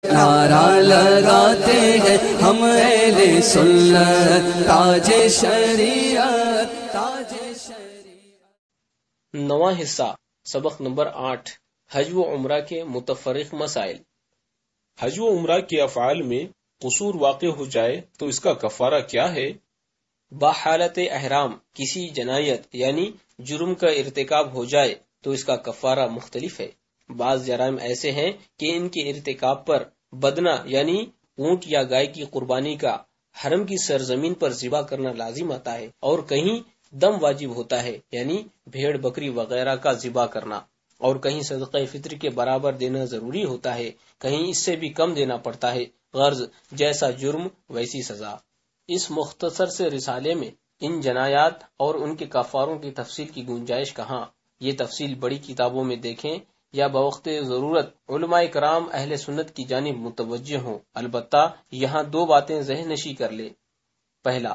نعرہ لگاتے ہیں ہم اہل سنت، تاج شریعت، تاج شریعت۔ نواں حصہ، سبق نمبر 8، حج و عمرہ کے متفرق مسائل۔ حج و عمرہ کے افعال میں قصور واقع ہو جائے تو اس کا کفارہ کیا ہے؟ بحالت احرام کسی جنایت یعنی جرم کا ارتکاب ہو جائے تو اس کا کفارہ مختلف ہے۔ بعض جرائم ایسے ہیں کہ ان کے ارتکاب پر بدنہ یعنی اونٹ یا گائے کی قربانی کا حرم کی سرزمین پر ذبح کرنا لازم آتا ہے، اور کہیں دم واجب ہوتا ہے یعنی بھیڑ بکری وغیرہ کا ذبح کرنا، اور کہیں صدقہ فطر کے برابر دینا ضروری ہوتا ہے، کہیں اس سے بھی کم دینا پڑتا ہے۔ غرض جیسا جرم ویسی سزا۔ اس مختصر سے رسالے میں ان جنایات اور ان کے کفاروں کی تفصیل کی گنجائش کہاں؟ یہ تفصیل بڑی کتابوں میں دیکھیں یا بوقت ضرورت علماء کرام اہل سنت کی جانب متوجہ ہوں۔ البتہ یہاں دو باتیں ذہن نشی کر لے۔ پہلا،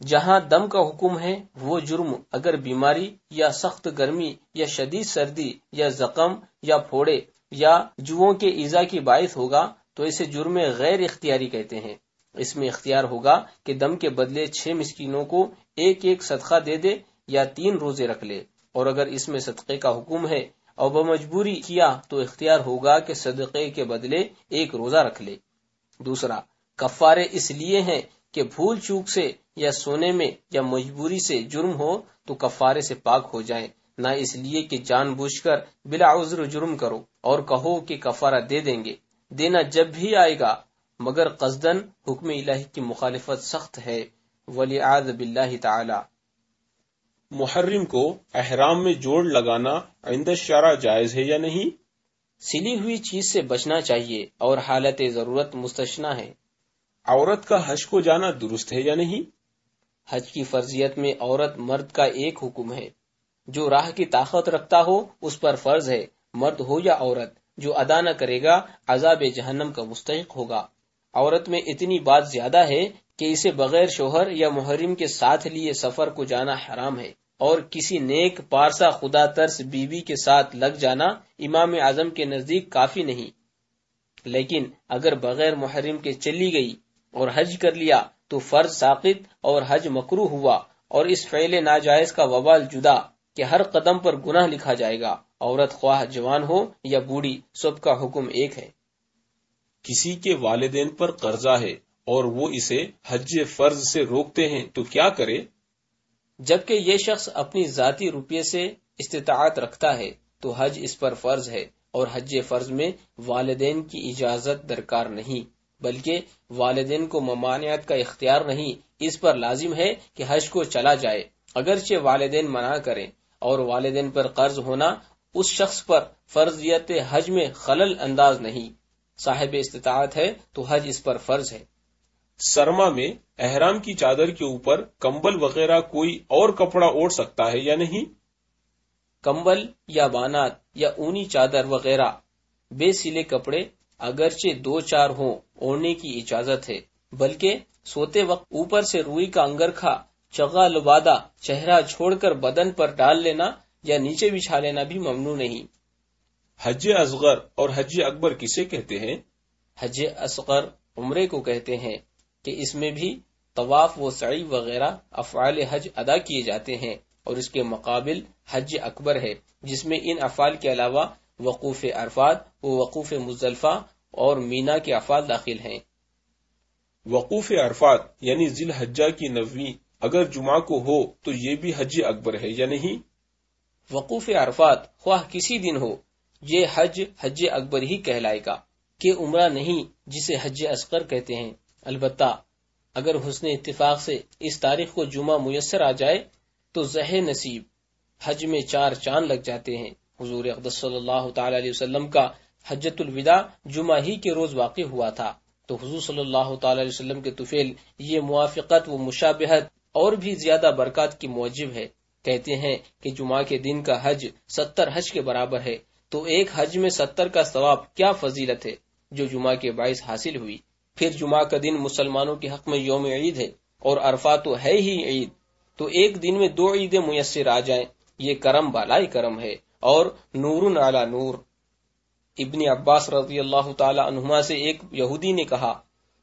جہاں دم کا حکم ہے وہ جرم اگر بیماری یا سخت گرمی یا شدید سردی یا زخم یا پھوڑے یا جوؤں کے ایذا کی باعث ہوگا تو اسے جرم غیر اختیاری کہتے ہیں۔ اس میں اختیار ہوگا کہ دم کے بدلے 6 مسکینوں کو ایک ایک صدقہ دے دے یا 3 روزے رکھ لے، اور اگر اس میں صدقے کا حکم ہے اور بمجبوری کیا تو اختیار ہوگا کہ صدقے کے بدلے 1 روزہ رکھ لے۔ دوسرا، کفارے اس لیے ہیں کہ بھول چوک سے یا سونے میں یا مجبوری سے جرم ہو تو کفارے سے پاک ہو جائیں، نہ اس لیے کہ جان بوجھ کر بلا عذر جرم کرو اور کہو کہ کفارہ دے دیں گے۔ دینا جب بھی آئے گا مگر قصدن حکم الہی کی مخالفت سخت ہے، ولیعاذ باللہ تعالی۔ محرم کو احرام میں جوڑ لگانا عند الشرع جائز ہے یا نہیں؟ سلی ہوئی چیز سے بچنا چاہیے اور حالت ضرورت مستثنیٰ ہے۔ عورت کا حج کو جانا درست ہے یا نہیں؟ حج کی فرضیت میں عورت مرد کا ایک حکم ہے، جو راہ کی طاقت رکھتا ہو اس پر فرض ہے، مرد ہو یا عورت، جو ادا نہ کرے گا عذاب جہنم کا مستحق ہوگا۔ عورت میں اتنی بات زیادہ ہے کہ اسے بغیر شوہر یا محرم کے ساتھ لیے سفر کو جانا حرام ہے، اور کسی نیک پارسا خدا ترس بیوی کے ساتھ لگ جانا امام اعظم کے نزدیک کافی نہیں۔ لیکن اگر بغیر محرم کے چلی گئی اور حج کر لیا تو فرض ساقط اور حج مکروہ ہوا، اور اس فعل ناجائز کا وبال جدا کہ ہر قدم پر گناہ لکھا جائے گا۔ عورت خواہ جوان ہو یا بوڑھی، سب کا حکم ایک ہے۔ کسی کے والدین پر قرضہ ہے اور وہ اسے حج فرض سے روکتے ہیں تو کیا کرے؟ جبکہ یہ شخص اپنی ذاتی روپیے سے استطاعت رکھتا ہے تو حج اس پر فرض ہے، اور حج فرض میں والدین کی اجازت درکار نہیں، بلکہ والدین کو ممانعت کا اختیار نہیں، اس پر لازم ہے کہ حج کو چلا جائے اگرچہ والدین منع کریں، اور والدین پر قرض ہونا اس شخص پر فرضیت حج میں خلل انداز نہیں۔ صاحب استطاعت ہے تو حج اس پر فرض ہے۔ سرما میں احرام کی چادر کے اوپر کمبل وغیرہ کوئی اور کپڑا اوڑھ سکتا ہے یا نہیں؟ کمبل یا بانات یا اونی چادر وغیرہ بے سلے کپڑے اگرچہ 2-4 ہوں اوڑھنے کی اجازت ہے، بلکہ سوتے وقت اوپر سے روئی کا انگرکھا چغا لبادہ چہرہ چھوڑ کر بدن پر ڈال لینا یا نیچے بچھا لینا بھی ممنوع نہیں۔ حج اصغر اور حج اکبر کسے کہتے ہیں؟ حج اصغر عمرے کو کہتے ہیں کہ اس میں بھی طواف و سعی وغیرہ افعال حج ادا کیے جاتے ہیں، اور اس کے مقابل حج اکبر ہے جس میں ان افعال کے علاوہ وقوف عرفات و وقوف مزدلفہ اور مینا کے افعال داخل ہیں۔ وقوف عرفات یعنی ذی الحجہ کی 9ویں اگر جمعہ کو ہو تو یہ بھی حج اکبر ہے یا نہیں؟ وقوف عرفات خواہ کسی دن ہو یہ حج اکبر ہی کہلائے گا، کہ عمرہ نہیں جسے حج اصغر کہتے ہیں۔ البتہ اگر حسن اتفاق سے اس تاریخ کو جمعہ میسر آ جائے تو زہ نصیب حج میں 4 چاند لگ جاتے ہیں۔ حضور اقدس صلی اللہ تعالی علیہ وسلم کا حجۃ الوداع جمعہ ہی کے روز واقع ہوا تھا، تو حضور صلی اللہ تعالی علیہ وسلم کے طفیل یہ موافقت و مشابہت اور بھی زیادہ برکات کی موجب ہے۔ کہتے ہیں کہ جمعہ کے دن کا حج 70 حج کے برابر ہے، تو ایک حج میں 70 کا ثواب کیا فضیلت ہے جو جمعہ کے باعث حاصل ہوئی۔ پھر جمعہ کا دن مسلمانوں کے حق میں یوم عید ہے، اور عرفات تو ہے ہی عید، تو ایک دن میں 2 عیدیں میسر آ جائیں، یہ کرم بالائے کرم ہے اور نور علی نور۔ ابن عباس رضی اللہ تعالی عنہما سے ایک یہودی نے کہا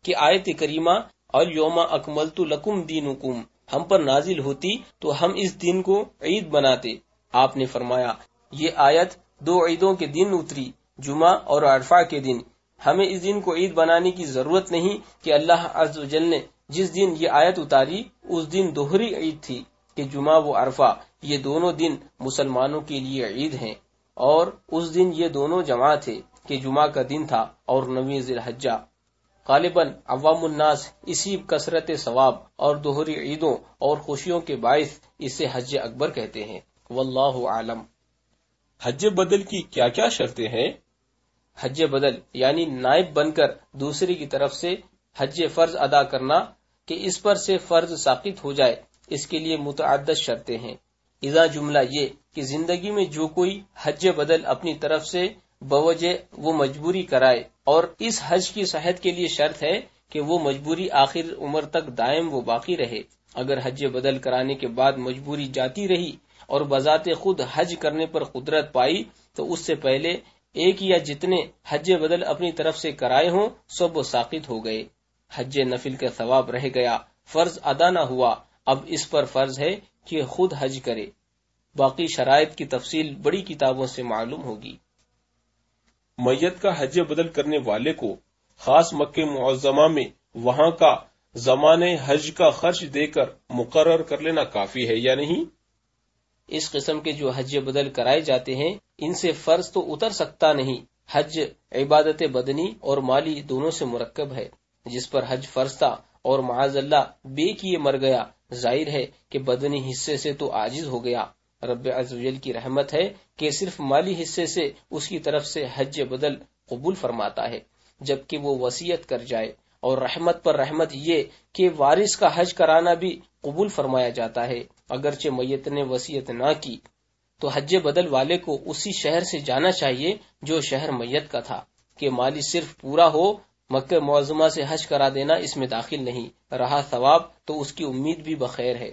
کہ آیت کریمہ الیوم اکملت لکم دینکم ہم پر نازل ہوتی تو ہم اس دن کو عید بناتے۔ آپ نے فرمایا یہ آیت 2 عیدوں کے دن اتری، جمعہ اور عرفہ کے دن، ہمیں اس دن کو عید بنانے کی ضرورت نہیں کہ اللہ عز و جل نے جس دن یہ آیت اتاری اس دن دوہری عید تھی کہ جمعہ و عرفہ یہ دونوں دن مسلمانوں کے لیے عید ہیں، اور اس دن یہ دونوں جمع تھے کہ جمعہ کا دن تھا اور 9 ذی الحجہ۔ غالباً عوام الناس اسی کثرت ثواب اور دوہری عیدوں اور خوشیوں کے باعث اسے حج اکبر کہتے ہیں، واللہ عالم۔ حج بدل کی کیا کیا شرطیں ہیں؟ حج بدل یعنی نائب بن کر دوسرے کی طرف سے حج فرض ادا کرنا کہ اس پر سے فرض ساقط ہو جائے، اس کے لیے متعدد شرطیں ہیں۔ اذا جملہ یہ کہ زندگی میں جو کوئی حج بدل اپنی طرف سے بوجہ وہ مجبوری کرائے، اور اس حج کی صحت کے لیے شرط ہے کہ وہ مجبوری آخر عمر تک دائم و باقی رہے۔ اگر حج بدل کرانے کے بعد مجبوری جاتی رہی اور بذات خود حج کرنے پر قدرت پائی تو اس سے پہلے ایک یا جتنے حج بدل اپنی طرف سے کرائے ہوں سب وہ ساقط ہو گئے، حج نفل کا ثواب رہ گیا، فرض ادا نہ ہوا۔ اب اس پر فرض ہے کہ خود حج کرے۔ باقی شرائط کی تفصیل بڑی کتابوں سے معلوم ہوگی۔ میت کا حج بدل کرنے والے کو خاص مکہ معظمہ میں وہاں کا زمانے حج کا خرچ دے کر مقرر کر لینا کافی ہے یا نہیں؟ اس قسم کے جو حج بدل کرائے جاتے ہیں ان سے فرض تو اتر سکتا نہیں۔ حج عبادت بدنی اور مالی دونوں سے مرکب ہے۔ جس پر حج فرض تھا اور معاذ اللہ بے کیے مر گیا، ظاہر ہے کہ بدنی حصے سے تو عاجز ہو گیا۔ رب عز و جل کی رحمت ہے کہ صرف مالی حصے سے اس کی طرف سے حج بدل قبول فرماتا ہے، جبکہ وہ وصیت کر جائے، اور رحمت پر رحمت یہ کہ وارث کا حج کرانا بھی قبول فرمایا جاتا ہے۔ اگرچہ میت نے وصیت نہ کی تو حج بدل والے کو اسی شہر سے جانا چاہیے جو شہر میت کا تھا، کہ مالی صرف پورا ہو، مکہ معظمہ سے حج کرا دینا اس میں داخل نہیں، رہا ثواب تو اس کی امید بھی بخیر ہے۔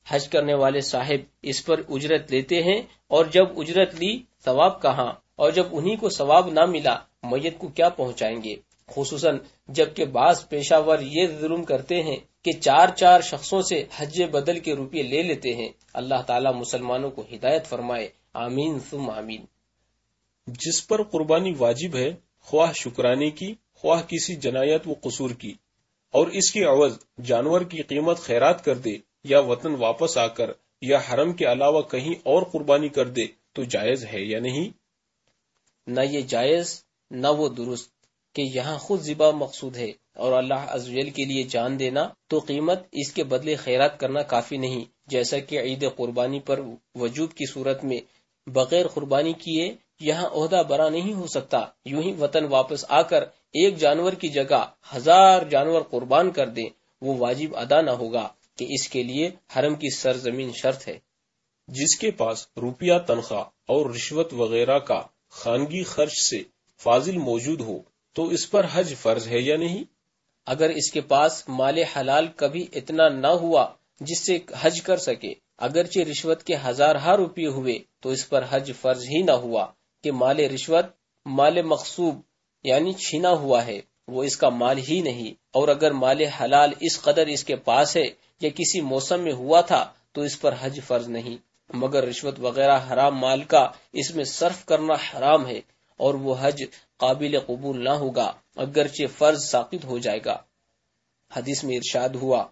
حج کرنے والے صاحب اس پر اجرت لیتے ہیں، اور جب اجرت لی ثواب کہاں، اور جب انہی کو ثواب نہ ملا میت کو کیا پہنچائیں گے؟ خصوصاً جبکہ بعض پیشہ ور یہ ظلم کرتے ہیں کہ 4 شخصوں سے حج بدل کے روپے لے لیتے ہیں۔ اللہ تعالی مسلمانوں کو ہدایت فرمائے، آمین ثم آمین۔ جس پر قربانی واجب ہے، خواہ شکرانے کی خواہ کسی جنایت و قصور کی، اور اس کے عوض جانور کی قیمت خیرات کر دے یا وطن واپس آ کر یا حرم کے علاوہ کہیں اور قربانی کر دے تو جائز ہے یا نہیں؟ نہ یہ جائز نہ وہ درست کہ یہاں خود ذبح مقصود ہے اور اللہ عز و جل کے لیے جان دینا، تو قیمت اس کے بدلے خیرات کرنا کافی نہیں، جیسا کہ عید قربانی پر وجوب کی صورت میں بغیر قربانی کیے یہاں عہدہ برا نہیں ہو سکتا، یوں ہی وطن واپس آ کر ایک جانور کی جگہ 1000 جانور قربان کر دیں، وہ واجب ادا نہ ہوگا کہ اس کے لیے حرم کی سرزمین شرط ہے۔ جس کے پاس روپیہ تنخواہ اور رشوت وغیرہ کا خانگی خرچ سے فاضل موجود ہو تو اس پر حج فرض ہے یا نہیں؟ اگر اس کے پاس مال حلال کبھی اتنا نہ ہوا جس سے حج کر سکے، اگرچہ رشوت کے 1000 روپے ہوئے تو اس پر حج فرض ہی نہ ہوا، کہ مال رشوت مال مغصوب یعنی چھینا ہوا ہے، وہ اس کا مال ہی نہیں، اور اگر مال حلال اس قدر اس کے پاس ہے یا کسی موسم میں ہوا تھا تو اس پر حج فرض نہیں، مگر رشوت وغیرہ حرام مال کا اس میں صرف کرنا حرام ہے، اور وہ حج قابل قبول نہ ہوگا، اگرچہ فرض ساقط ہو جائے گا۔ حدیث میں ارشاد ہوا،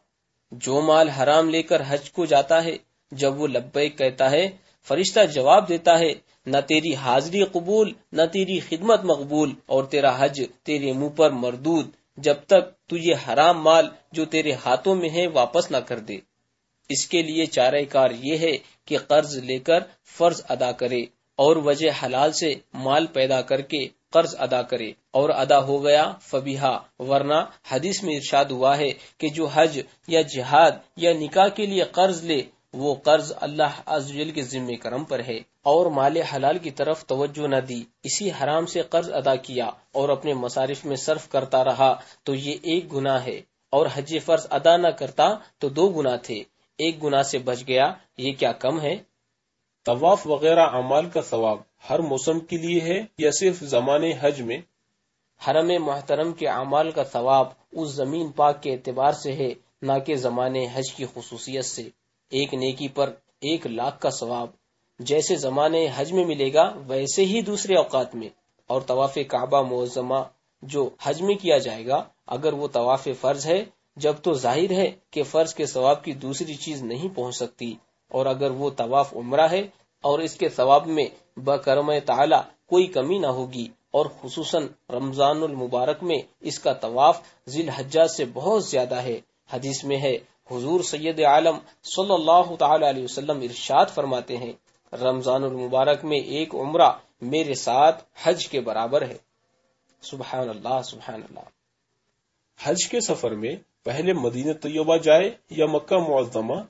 جو مال حرام لے کر حج کو جاتا ہے، جب وہ لبیک کہتا ہے فرشتہ جواب دیتا ہے، نہ تیری حاضری قبول نہ تیری خدمت مقبول، اور تیرا حج تیرے منہ پر مردود، جب تک تو یہ حرام مال جو تیرے ہاتھوں میں ہے واپس نہ کر دے۔ اس کے لیے چارہ کار یہ ہے کہ قرض لے کر فرض ادا کرے، اور وجہ حلال سے مال پیدا کر کے قرض ادا کرے، اور ادا ہو گیا فبیہا، ورنہ حدیث میں ارشاد ہوا ہے کہ جو حج یا جہاد یا نکاح کے لیے قرض لے وہ قرض اللہ عز و جل کے ذمہ کرم پر ہے، اور مال حلال کی طرف توجہ نہ دی، اسی حرام سے قرض ادا کیا اور اپنے مصارف میں صرف کرتا رہا تو یہ ایک گناہ ہے، اور حج فرض ادا نہ کرتا تو 2 گناہ تھے، ایک گناہ سے بچ گیا، یہ کیا کم ہے؟ طواف وغیرہ اعمال کا ثواب ہر موسم کے لیے ہے یا صرف زمانے حج میں؟ حرم محترم کے اعمال کا ثواب اس زمین پاک کے اعتبار سے ہے، نہ کہ زمانے حج کی خصوصیت سے۔ ایک نیکی پر 1,00,000 کا ثواب جیسے زمانے حج میں ملے گا ویسے ہی دوسرے اوقات میں۔ اور طواف کعبہ معظمہ جو حج میں کیا جائے گا، اگر وہ طواف فرض ہے جب تو ظاہر ہے کہ فرض کے ثواب کی دوسری چیز نہیں پہنچ سکتی، اور اگر وہ طواف عمرہ ہے اور اس کے ثواب میں بکرم تعالی کوئی کمی نہ ہوگی، اور خصوصاً رمضان المبارک میں اس کا طواف ذی الحجہ سے بہت زیادہ ہے۔ حدیث میں ہے، حضور سید عالم صلی اللہ تعالی علیہ وسلم ارشاد فرماتے ہیں، رمضان المبارک میں ایک عمرہ میرے ساتھ حج کے برابر ہے۔ سبحان اللہ سبحان اللہ۔ حج کے سفر میں پہلے مدینہ طیبہ جائے یا مکہ معظمہ؟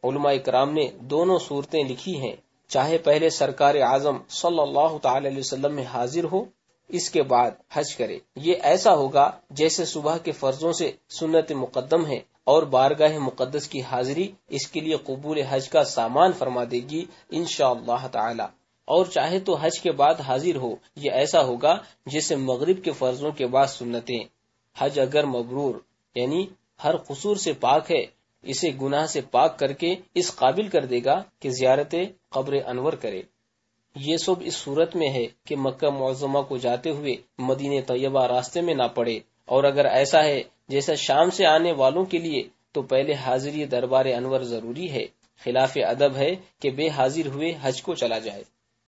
علماء کرام نے دونوں صورتیں لکھی ہیں، چاہے پہلے سرکار اعظم صلی اللہ تعالی علیہ وسلم میں حاضر ہو، اس کے بعد حج کرے۔ یہ ایسا ہوگا جیسے صبح کے فرضوں سے سنت مقدم ہے، اور بارگاہ مقدس کی حاضری اس کے لیے قبول حج کا سامان فرما دے گی انشاءاللہ تعالی۔ اور چاہے تو حج کے بعد حاضر ہو، یہ ایسا ہوگا جیسے مغرب کے فرضوں کے بعد سنتیں۔ حج اگر مبرور یعنی ہر قصور سے پاک ہے، اسے گناہ سے پاک کر کے اس قابل کر دے گا کہ زیارت قبر انور کرے۔ یہ سب اس صورت میں ہے کہ مکہ معظمہ کو جاتے ہوئے مدینہ طیبہ راستے میں نہ پڑے، اور اگر ایسا ہے جیسا شام سے آنے والوں کے لیے تو پہلے حاضری دربار انور ضروری ہے۔ خلاف ادب ہے کہ بے حاضر ہوئے حج کو چلا جائے۔